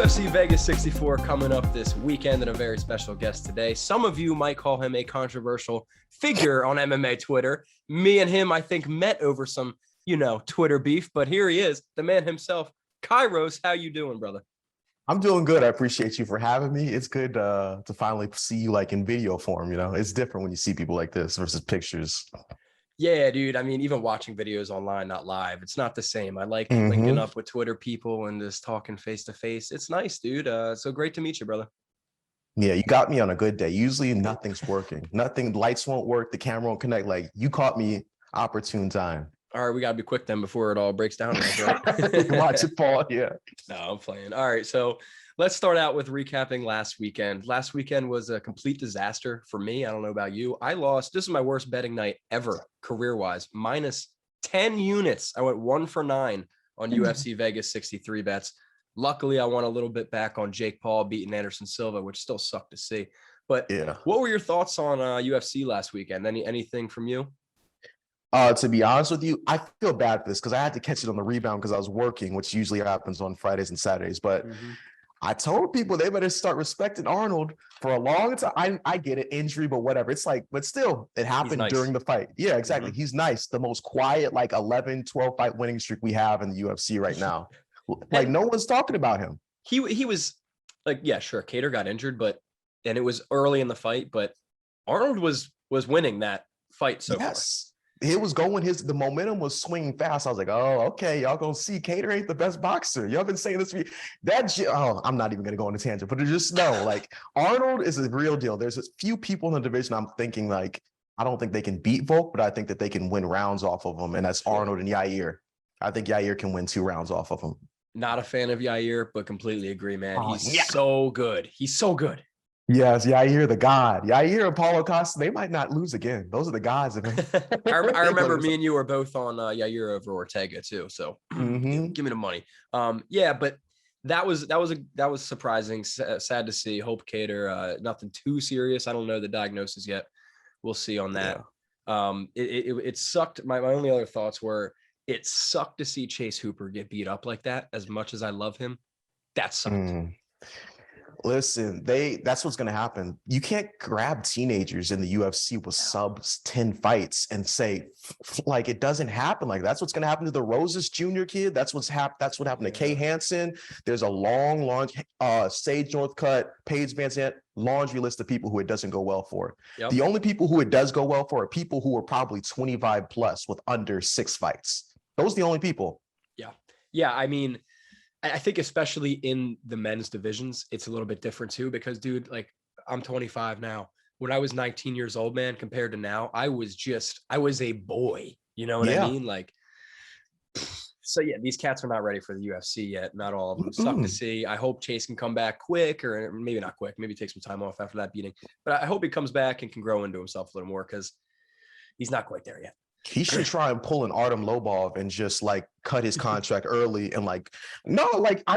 UFC Vegas 64 coming up this weekend, and a very special guest today. Some of you might call him a controversial figure on MMA Twitter. Me and him, I think, met over some, Twitter beef, but here he is, the man himself. Kairos, how you doing, brother? I'm doing good. I appreciate you for having me. It's good to finally see you like in video form. It's different when you see people like this versus pictures. Yeah, dude. I mean, even watching videos online, not live, it's not the same. I like Mm-hmm. linking up with Twitter people and just talking face to face. It's nice, dude. So great to meet you, brother. Yeah, you got me on a good day. Usually nothing's working. Nothing, lights won't work, the camera won't connect. Like, you caught me opportune time. All right, we got to be quick then before it all breaks down. Right? Watch it fall, yeah. No, I'm playing. All right, so let's start out with recapping last weekend. Last weekend was a complete disaster for me. I don't know about you. I lost. This is my worst betting night ever, career-wise. Minus 10 units. I went 1 for 9 on UFC Vegas 63 bets. Luckily, I won a little bit back on Jake Paul beating Anderson Silva, which still sucked to see. But yeah, what were your thoughts on UFC last weekend? Anything from you? To be honest with you, I feel bad for this because I had to catch it on the rebound because I was working, which usually happens on Fridays and Saturdays. But I told people they better start respecting Arnold for a long time. I get it, injury, but whatever. It's like, but still, it happened during the fight. Yeah, exactly. He's nice. The most quiet, like 11, 12 fight winning streak we have in the UFC right now. Like, no one's talking about him. He was like, yeah, sure. Kattar got injured, and it was early in the fight, but Arnold was winning that fight so far. It was going the momentum was swinging fast. I was like, oh, okay, y'all gonna see Kattar ain't the best boxer. Y'all been saying this. I'm not even gonna go on a tangent, but just know, like, Arnold is a real deal. There's a few people in the division I'm thinking, like, I don't think they can beat Volk, but I think that they can win rounds off of him, and that's Arnold and Yair. I think Yair can win 2 rounds off of him. Not a fan of Yair, but completely agree, man. He's so good. He's so good. Yes, Yair, the god. Yair and Paulo Costa, they might not lose again. Those are the guys. I remember me and you were both on Yair over Ortega too. So give me the money. Yeah, but that was surprising. Sad to see. Hope Kattar, nothing too serious. I don't know the diagnosis yet. We'll see on that. Yeah. It sucked. My only other thoughts were it sucked to see Chase Hooper get beat up like that. As much as I love him, that sucked. Listen, that's what's going to happen. You can't grab teenagers in the UFC with sub 10 fights and say, like, it doesn't happen. Like, that's what's going to happen to the Roses Jr. kid. That's what happened to Kay Hansen. There's a long Sage Northcutt, Paige Van Zandt, laundry list of people who it doesn't go well for. Yep. The only people who it does go well for are people who are probably 25 plus with under 6 fights. Those are the only people. Yeah. I mean, I think especially in the men's divisions, it's a little bit different too, because dude, like, I'm 25 now. When I was 19 years old, man, compared to now, I was a boy, you know what I mean? Like, so yeah, these cats are not ready for the UFC yet. Not all of them. Suck to see. I hope Chase can come back quick, or maybe not quick, maybe take some time off after that beating, but I hope he comes back and can grow into himself a little more, because he's not quite there yet. He should try and pull an Artem Lobov and just like cut his contract early and I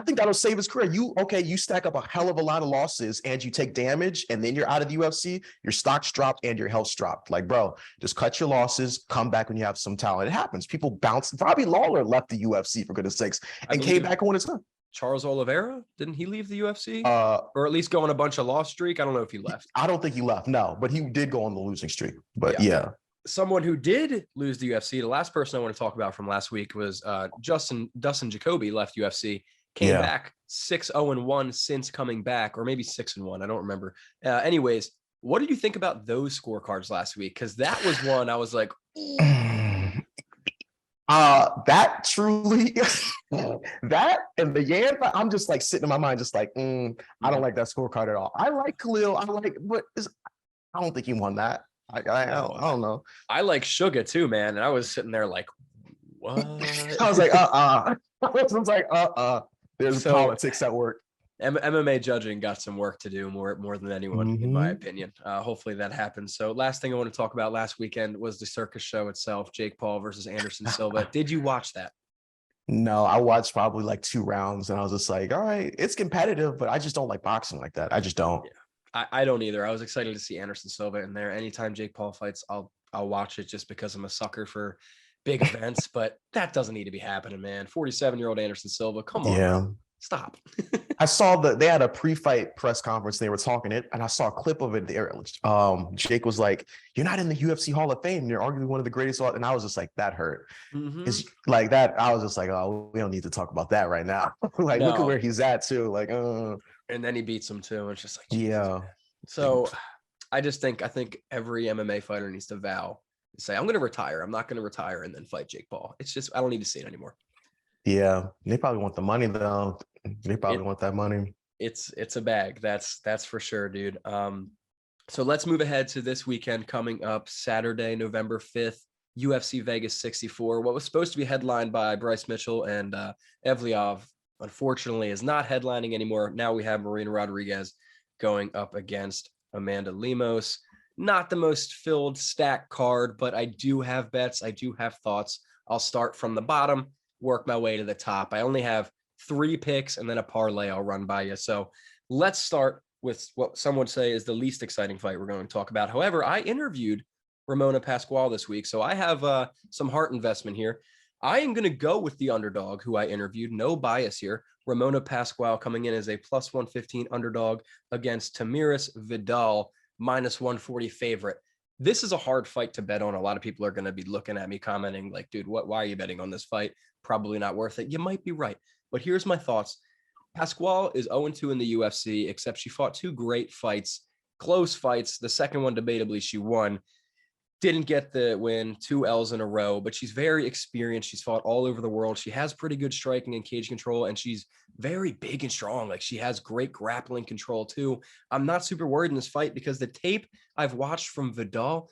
think that'll save his career. You stack up a hell of a lot of losses and you take damage and then you're out of the UFC, your stock's dropped and your health's dropped. Like, bro, just cut your losses, come back when you have some talent. It happens. People bounce. Bobby Lawler left the UFC, for goodness sakes, and came back when it's done. Charles Oliveira, didn't he leave the UFC? Or at least go on a bunch of loss streak? I don't know if he left. I don't think he left, no, but he did go on the losing streak. But yeah. Someone who did lose the UFC, the last person I want to talk about from last week was Dustin Jacoby. Left UFC, came back 6-0-1 since coming back, or maybe 6-1. I don't remember. Anyways, what did you think about those scorecards last week? Because that was one I was like, that truly, that and the Yan, I'm just like sitting in my mind, just like, I don't like that scorecard at all. I like Khalil. I don't think he won that. I don't know. I like Sugar too, man. And I was sitting there like, what? I was like, I was like, There's politics at work. MMA judging got some work to do more than anyone, in my opinion. Hopefully that happens. So last thing I want to talk about last weekend was the circus show itself, Jake Paul versus Anderson Silva. Did you watch that? No, I watched probably like 2 rounds and I was just like, all right, it's competitive, but I just don't like boxing like that. I just don't. Yeah. I don't either. I was excited to see Anderson Silva in there. Anytime Jake Paul fights, I'll watch it just because I'm a sucker for big events, but that doesn't need to be happening, man. 47-year-old Anderson Silva, come on. Yeah. Stop. I saw they had a pre-fight press conference. They were talking it, and I saw a clip of it there. Jake was like, "You're not in the UFC Hall of Fame. You're arguably one of the greatest." And I was just like, that hurt. It's like that. I was just like, oh, we don't need to talk about that right now. Like, look at where he's at too. Like, and then he beats him too. It's just like, yeah. So I think every MMA fighter needs to vow, say, I'm going to retire. I'm not going to retire and then fight Jake Paul. It's just, I don't need to see it anymore. Yeah. They probably want the money though. They probably want that money. It's a bag. That's for sure, dude. So let's move ahead to this weekend coming up, Saturday, November 5th, UFC Vegas 64. What was supposed to be headlined by Bryce Mitchell and Evliov, unfortunately, is not headlining anymore. Now we have Marina Rodriguez going up against Amanda Lemos. Not the most filled stack card, but I do have bets. I do have thoughts. I'll start from the bottom, work my way to the top. I only have 3 picks and then a parlay I'll run by you. So let's start with what some would say is the least exciting fight we're going to talk about. However, I interviewed Ramona Pasquale this week, so I have some heart investment here. I am going to go with the underdog who I interviewed. No bias here. Ramona Pasquale coming in as a plus 115 underdog against Tamiris Vidal, minus 140 favorite. This is a hard fight to bet on. A lot of people are going to be looking at me commenting like, dude, why are you betting on this fight? Probably not worth it. You might be right. But here's my thoughts. Pasquale is 0-2 in the UFC, except she fought 2 great fights, close fights. The second one, debatably, she won. Didn't get the win, 2 L's in a row, but she's very experienced. She's fought all over the world. She has pretty good striking and cage control, and she's very big and strong. Like, she has great grappling control too. I'm not super worried in this fight because the tape I've watched from Vidal,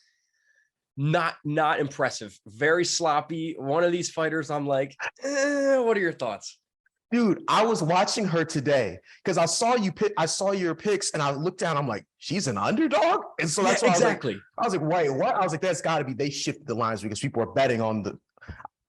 not impressive. Very sloppy. One of these fighters, I'm like, what are your thoughts? Dude, I was watching her today because I saw your picks and I looked down. I'm like, she's an underdog. And so that's why exactly. I was like, wait, what? I was like, that's gotta be, they shifted the lines because people are betting on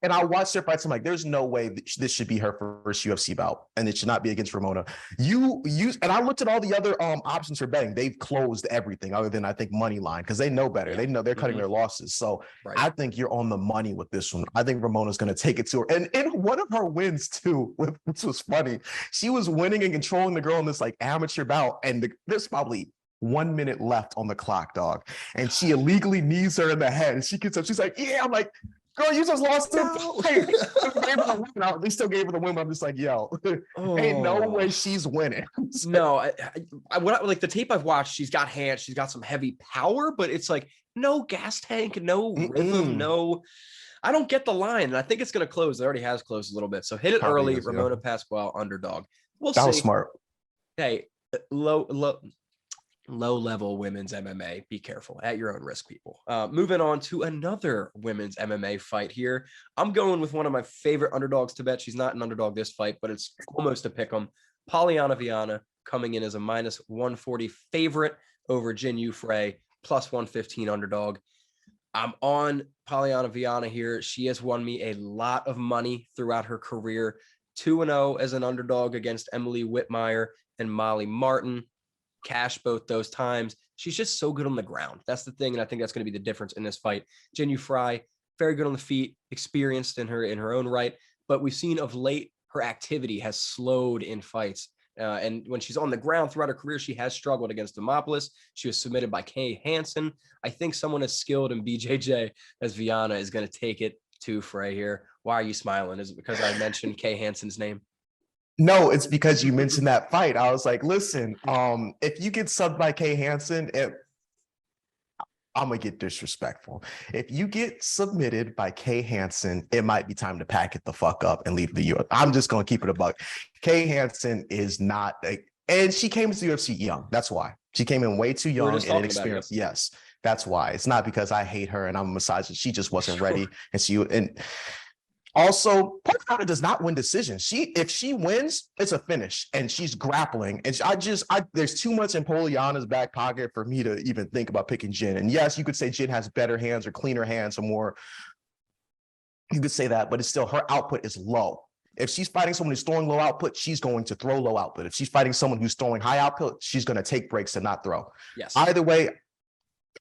and I watched her fights. I'm like, there's no way this should be her first UFC bout, and it should not be against Ramona. And I looked at all the other options for betting. They've closed everything other than I think money line because they know better. Yeah. They know they're cutting their losses. So I think you're on the money with this one. I think Ramona's going to take it to her. And in one of her wins too, which was funny, she was winning and controlling the girl in this like amateur bout, and there's probably 1 minute left on the clock, dog. And she illegally knees her in the head. And she gets up. She's like, yeah. I'm like, girl, you just lost the fight. They still gave her the win, but I'm just like, yo, ain't no way she's winning. No, I like the tape I've watched, she's got hands, she's got some heavy power, but it's like no gas tank, no rhythm, no. I don't get the line, and I think it's going to close. It already has closed a little bit. So hit it probably early, Ramona Pasquale underdog. We'll see. That was smart. Hey, low-level women's MMA. Be careful at your own risk, people. Moving on to another women's MMA fight here. I'm going with one of my favorite underdogs to bet. She's not an underdog this fight, but it's almost a pick 'em. Polyana Viana coming in as a minus 140 favorite over Jin Yu Frey, plus 115 underdog. I'm on Polyana Viana here. She has won me a lot of money throughout her career. 2-0 as an underdog against Emily Whitmire and Molly Martin. Cash both those times. She's just so good on the ground. That's the thing, and I think that's going to be the difference in this fight. Jin Yu Frey, very good on the feet, experienced in her own right, but we've seen of late her activity has slowed in fights. And when she's on the ground throughout her career, she has struggled against Demopoulos. She was submitted by Kay Hansen. I think someone as skilled in BJJ as Viana is going to take it to Frey here. Why are you smiling? Is it because I mentioned Kay Hansen's name? No, it's because you mentioned that fight. I was like, listen, if you get subbed by Kay Hansen, I'm going to get disrespectful. If you get submitted by Kay Hansen, it might be time to pack it the fuck up and leave the UFC. I'm just going to keep it a buck. Kay Hansen is not, and she came to the UFC young. That's why. She came in way too young and inexperienced. Yes, that's why. It's not because I hate her and I'm a misogynist. She just wasn't ready. And also, Polyana does not win decisions. If she wins, it's a finish, and she's grappling. And there's too much in Polyana's back pocket for me to even think about picking Jin. And yes, you could say Jin has better hands or cleaner hands or more. You could say that, but it's still her output is low. If she's fighting someone who's throwing low output, she's going to throw low output. If she's fighting someone who's throwing high output, she's going to take breaks and not throw. Yes. Either way,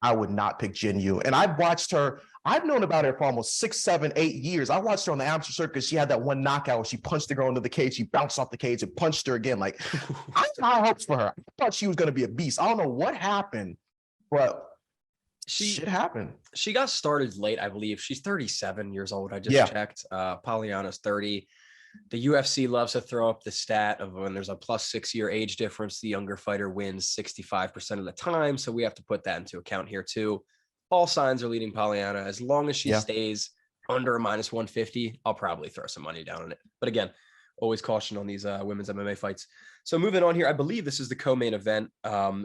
I would not pick Jin Yu. And I I've known about her for almost 6, 7, 8 years. I watched her on the amateur circus. She had that one knockout where she punched the girl into the cage. She bounced off the cage and punched her again. Like, I had high hopes for her. I thought she was going to be a beast. I don't know what happened, but shit happened. She got started late, I believe. She's 37 years old. I just checked. Polyana's 30. The UFC loves to throw up the stat of when there's a +6 year age difference, the younger fighter wins 65% of the time. So we have to put that into account here too. All signs are leading Polyana. As long as she stays under a -150, I'll probably throw some money down on it. But again, always caution on these women's MMA fights. So moving on here, I believe this is the co-main event.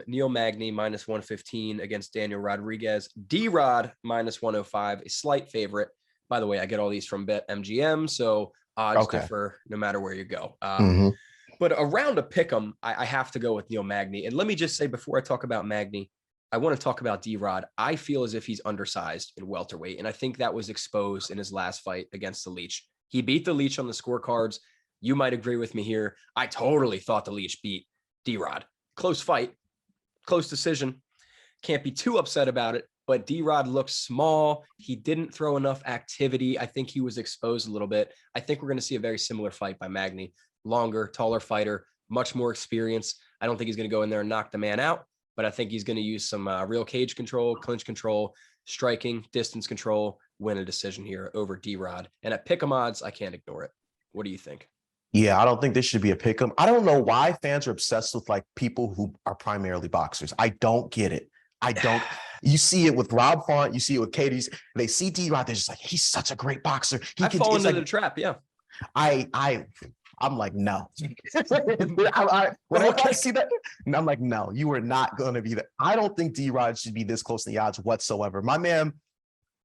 Neil Magny -115 against Daniel Rodriguez. D-Rod -105, a slight favorite. By the way, I get all these from BetMGM, so odds differ no matter where you go. But around a pick'em, I have to go with Neil Magny. And let me just say, before I talk about Magny, I want to talk about D-Rod. I feel as if he's undersized in welterweight, and I think that was exposed in his last fight against the Leech. He beat the Leech on the scorecards. You might agree with me here. I totally thought the Leech beat D-Rod. Close fight, close decision. Can't be too upset about it, but D-Rod looks small. He didn't throw enough activity. I think he was exposed a little bit. I think we're going to see a very similar fight by Magny. Longer, taller fighter, much more experience. I don't think he's going to go in there and knock the man out, but I think he's going to use some real cage control, clinch control, striking, distance control, win a decision here over D-Rod. And at pick'em odds, I can't ignore it. What do you think? Yeah, I don't think this should be a pick'em. I don't know why fans are obsessed with like people who are primarily boxers. I don't get it. I don't. You see it with Rob Font. You see it with Katie's. They see D-Rod. They're just like, he's such a great boxer. I fall into the trap. Yeah. I'm like, no. Whenever I see that, I'm like, no, you are not going to be that. I don't think D-Rod should be this close to the odds whatsoever. My man,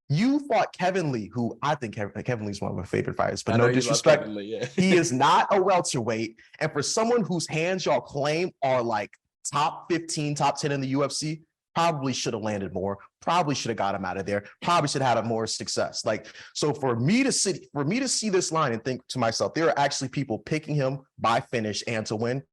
you fought Kevin Lee, who I think Kevin Lee is one of my favorite fighters, but no disrespect. Lee, he is not a welterweight. And for someone whose hands y'all claim are like top 15, top 10 in the UFC, probably should have landed more, probably should have got him out of there, probably should have had more success. Like, so for me to see this line and think to myself, there are actually people picking him by finish and to win.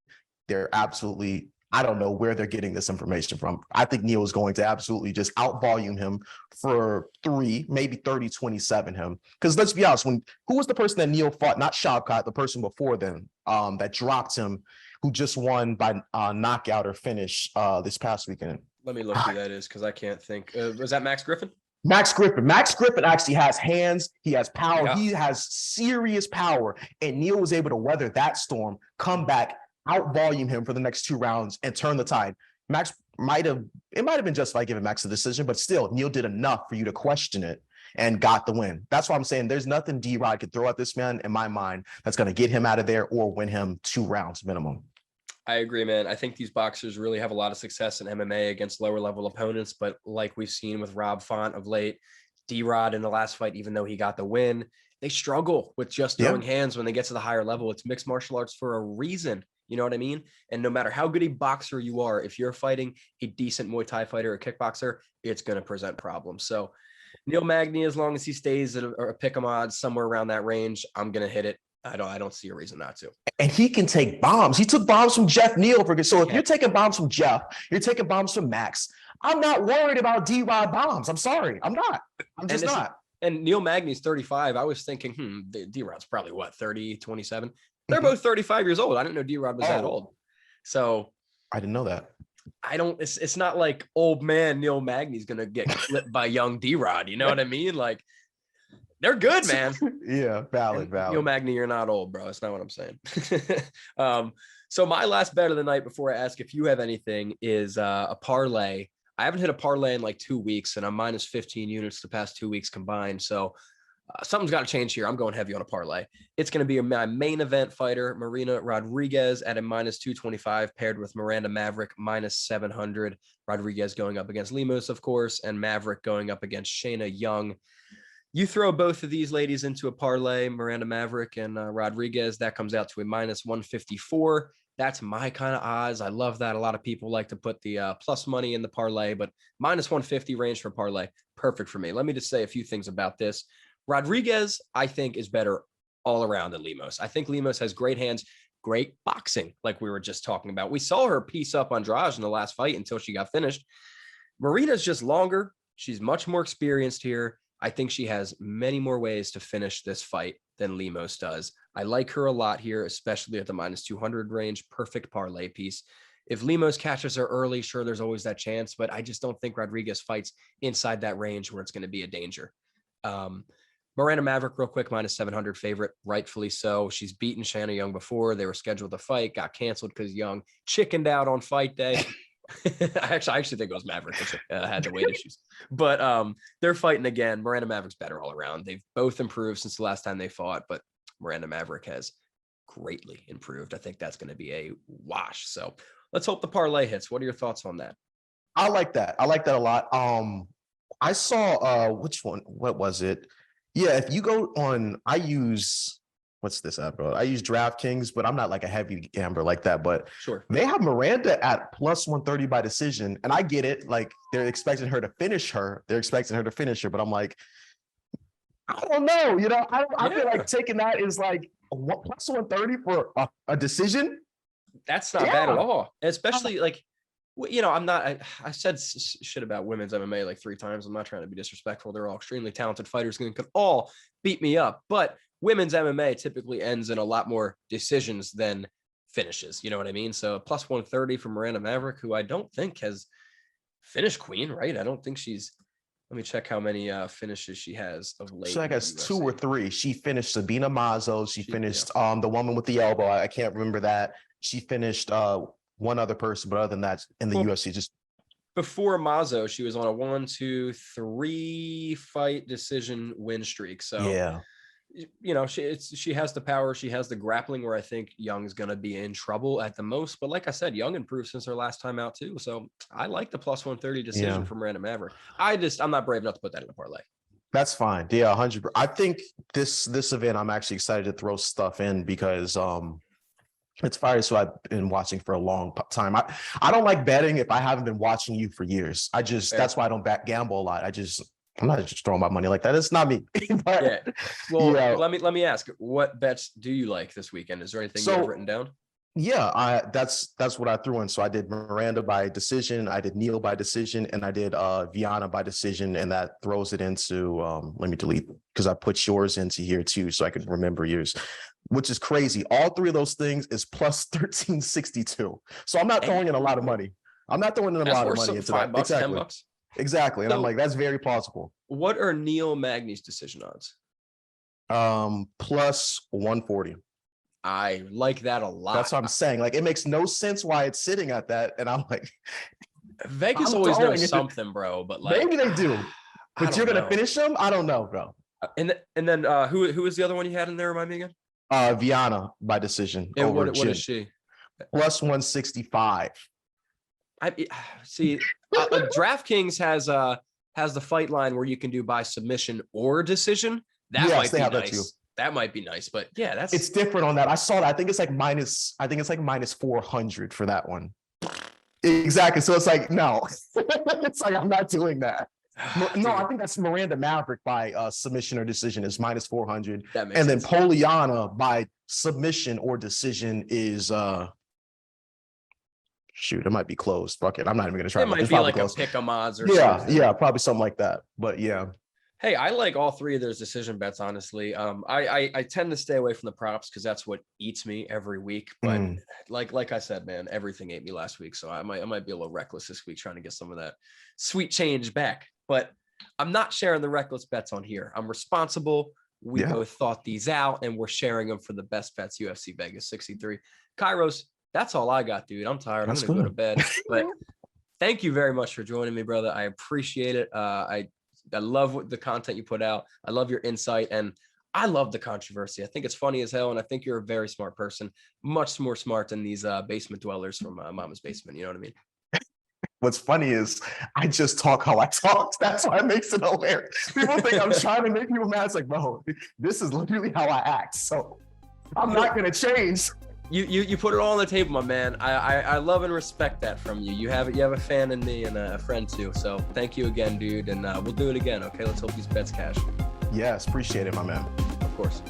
They're absolutely, I don't know where they're getting this information from. I think Neil is going to absolutely just out-volume him for 3, maybe 30-27 him. Because let's be honest, who was the person that Neil fought? Not Shavkat, the person before then that dropped him, who just won by knockout or finish this past weekend. Let me look who that is because I can't think. Was that Max Griffin? Max Griffin actually has hands. He has power. Yeah. He has serious power. And Neil was able to weather that storm, come back, out-volume him for the next 2 rounds, and turn the tide. Max might have been justified giving Max a decision, but still, Neil did enough for you to question it and got the win. That's why I'm saying there's nothing D-Rod could throw at this man in my mind that's going to get him out of there or win him 2 rounds minimum. I agree, man. I think these boxers really have a lot of success in MMA against lower level opponents, but like we've seen with Rob Font of late, D-Rod in the last fight, even though he got the win, they struggle with just throwing hands when they get to the higher level. It's mixed martial arts for a reason. You know what I mean? And no matter how good a boxer you are, if you're fighting a decent Muay Thai fighter or kickboxer, it's going to present problems. So Neil Magny, as long as he stays at a pick'em odds somewhere around that range, I'm going to hit it. I don't see a reason not to. And he can take bombs. He took bombs from Jeff Neal. So if you're taking bombs from Jeff, you're taking bombs from Max. I'm not worried about D-Rod bombs. I'm sorry. I'm not. I'm just not. And Neil Magny's 35. I was thinking, D-Rod's probably what, 30, 27? They're both 35 years old. I didn't know D-Rod was that old. So I didn't know that. It's not like old man Neil Magny's going to get clipped by young D-Rod. You know what I mean? Like, they're good, man. Yeah, valid. Neil Magny, you're not old, bro. That's not what I'm saying. So my last bet of the night before I ask if you have anything is a parlay. I haven't hit a parlay in like 2 weeks, and I'm minus 15 units the past 2 weeks combined. So something's got to change here. I'm going heavy on a parlay. It's going to be my main event fighter, Marina Rodriguez, at a minus 225, paired with Miranda Maverick, minus 700. Rodriguez going up against Lemos, of course, and Maverick going up against Shayna Young. You throw both of these ladies into a parlay, Miranda Maverick and Rodriguez, that comes out to a minus 154. That's my kind of odds. I love that. A lot of people like to put the plus money in the parlay, but minus 150 range for parlay, perfect for me. Let me just say a few things about this. Rodriguez, I think, is better all around than Lemos. I think Lemos has great hands, great boxing, like we were just talking about. We saw her piece up Andrade in the last fight until she got finished. Marina's just longer. She's much more experienced here. I think she has many more ways to finish this fight than Lemos does. I like her a lot here, especially at the -200 range. Perfect parlay piece. If Lemos catches her early, sure, there's always that chance, but I just don't think Rodriguez fights inside that range where it's going to be a danger. Miranda Maverick, real quick, -700 favorite, rightfully so. She's beaten Shanna Young before. They were scheduled to fight, got canceled because Young chickened out on fight day. I actually think it was Maverick had the weight issues, but they're fighting again. Miranda Maverick's better all around. They've both improved since the last time they fought, but Miranda Maverick has greatly improved. I think that's going to be a wash. So let's hope the parlay hits. What are your thoughts on that? I like that. I like that a lot. I saw which one? What was it? Yeah, if you go on, I use what's this app, bro? I use DraftKings, but I'm not like a heavy gambler like that. But sure, they have Miranda at +130 by decision, and I get it. Like they're expecting her to finish her. But I'm like, I don't know. You know, I feel like taking that is like +130 for a decision. That's not bad at all, especially like. You know, I said shit about women's MMA like 3 times. I'm not trying to be disrespectful. They're all extremely talented fighters and could all beat me up. But women's MMA typically ends in a lot more decisions than finishes. You know what I mean? So +130 for Miranda Maverick, who I don't think has finished queen, right? I don't think she's, let me check how many finishes she has of late. So I guess 2 or 3. She finished Sabina Mazo. She finished the woman with the elbow. I can't remember that. She finished one other person, but other than that, in the UFC, just before Mazo, she was on a 1, 2, 3 fight decision win streak. So yeah, you know, she has the power, she has the grappling, where I think Young's gonna be in trouble at the most. But like I said, Young improved since her last time out too. So I like the +130 decision from Miranda Maverick. I'm not brave enough to put that in a parlay. That's fine. Yeah, 100. I think this event, I'm actually excited to throw stuff in because it's fighters who I've been watching for a long time. I don't like betting if I haven't been watching you for years. That's why I don't gamble a lot. I'm not just throwing my money like that. It's not me. But, yeah. Well, let me ask, what bets do you like this weekend? Is there anything you have written down? Yeah, that's what I threw in. So I did Miranda by decision, I did Neil by decision, and I did Viana by decision, and that throws it into let me delete because I put yours into here too, so I could remember yours, which is crazy. All 3 of those things is +1362. So I'm not throwing in a lot of money. Into that. $5, exactly. $10. Exactly. And I'm like, that's very plausible. What are Neil Magny's decision odds? +140. I like that a lot. That's what I'm saying. Like, it makes no sense why it's sitting at that. And I'm like, Vegas always knows something, bro. But like, maybe they do. But you're gonna finish them? I don't know, bro. And then who was the other one you had in there? Remind me again. Viana by decision. And what is she? +165. I see. DraftKings has the fight line where you can do by submission or decision. That might be nice. That might be nice, but yeah, it's different on that. I saw that. I think it's like -400 for that one. Exactly. So it's like, no, it's like, I'm not doing that. No, I think that's Miranda Maverick by submission or decision is -400. And then Poliana by submission or decision is shoot, it might be closed. Fuck it. I'm not even gonna try. It might be like a pick 'em odds or something. Yeah, probably something like that. But yeah. Hey, I like all 3 of those decision bets, honestly. I tend to stay away from the props because that's what eats me every week. But like I said, man, everything ate me last week. So I might be a little reckless this week trying to get some of that sweet change back. But I'm not sharing the reckless bets on here. I'm responsible. We both thought these out and we're sharing them for the best bets, UFC Vegas 63. Kairos, that's all I got, dude. I'm tired. I'm going to go to bed. But thank you very much for joining me, brother. I appreciate it. I love the content you put out. I love your insight and I love the controversy. I think it's funny as hell. And I think you're a very smart person, much more smart than these basement dwellers from Mama's Basement. You know what I mean? What's funny is I just talk how I talk. That's why it makes it hilarious. People think I'm trying to make people mad. It's like, bro, this is literally how I act. So I'm not going to change. You put it all on the table, my man. I love and respect that from you. You have a fan in me and a friend too. So thank you again, dude. And we'll do it again. Okay, let's hope these bets cash. Yes, appreciate it, my man. Of course.